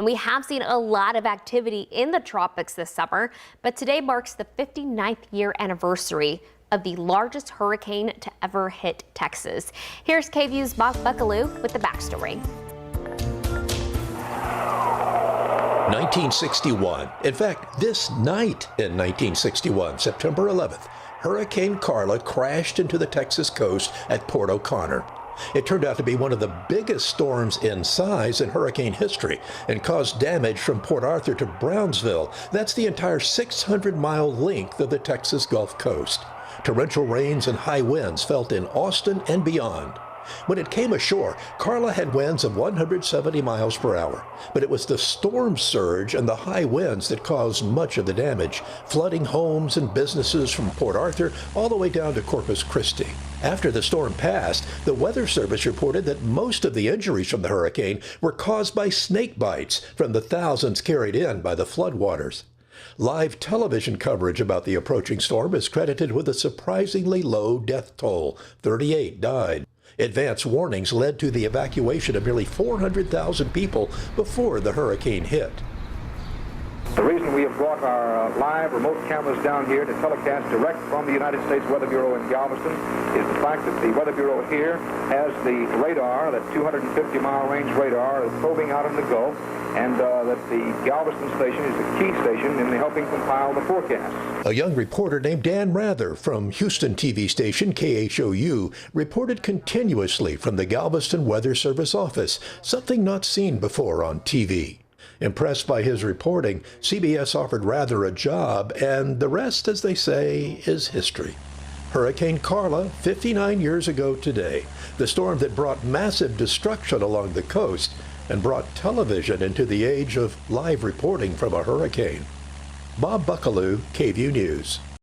And we have seen a lot of activity in the tropics this summer, but today marks the 59th year anniversary of the largest hurricane to ever hit Texas. Here's KVUE's Bob Buckaloo with the backstory. 1961. In fact, this night in 1961, September 11th, Hurricane Carla crashed into the Texas coast at Port O'Connor. It turned out to be one of the biggest storms in size in hurricane history and caused damage from Port Arthur to Brownsville. That's the entire 600-mile length of the Texas Gulf Coast. Torrential rains and high winds felt in Austin and beyond. When it came ashore, Carla had winds of 170 miles per hour, but it was the storm surge and the high winds that caused much of the damage, flooding homes and businesses from Port Arthur all the way down to Corpus Christi. After the storm passed, the Weather Service reported that most of the injuries from the hurricane were caused by snake bites from the thousands carried in by the floodwaters. Live television coverage about the approaching storm is credited with a surprisingly low death toll. 38 died. Advance warnings led to the evacuation of nearly 400,000 people before the hurricane hit. The reason we have brought our live remote cameras down here to telecast direct from the United States Weather Bureau in Galveston is the fact that the Weather Bureau here has the radar, that 250-mile range radar, is probing out in the Gulf, and that the Galveston station is the key station in helping compile the forecast. A young reporter named Dan Rather from Houston TV station KVUE reported continuously from the Galveston Weather Service office, something not seen before on TV. Impressed by his reporting, CBS offered Rather a job, and the rest, as they say, is history. Hurricane Carla, 59 years ago today, the storm that brought massive destruction along the coast and brought television into the age of live reporting from a hurricane. Bob Buckaloo, KVUE News.